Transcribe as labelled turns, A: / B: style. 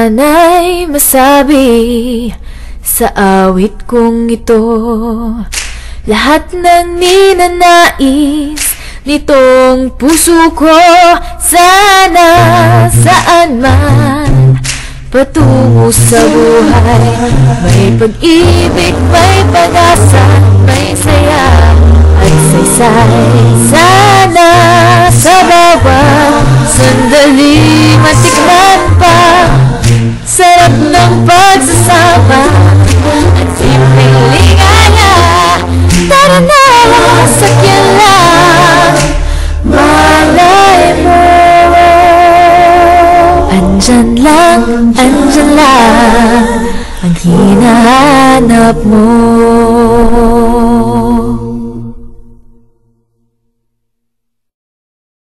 A: sana'y masabi sa awit kong ito lahat ng ninanais nitong puso ko. Sana saan man patungo sa buhay, may pag-ibig, may pag-asa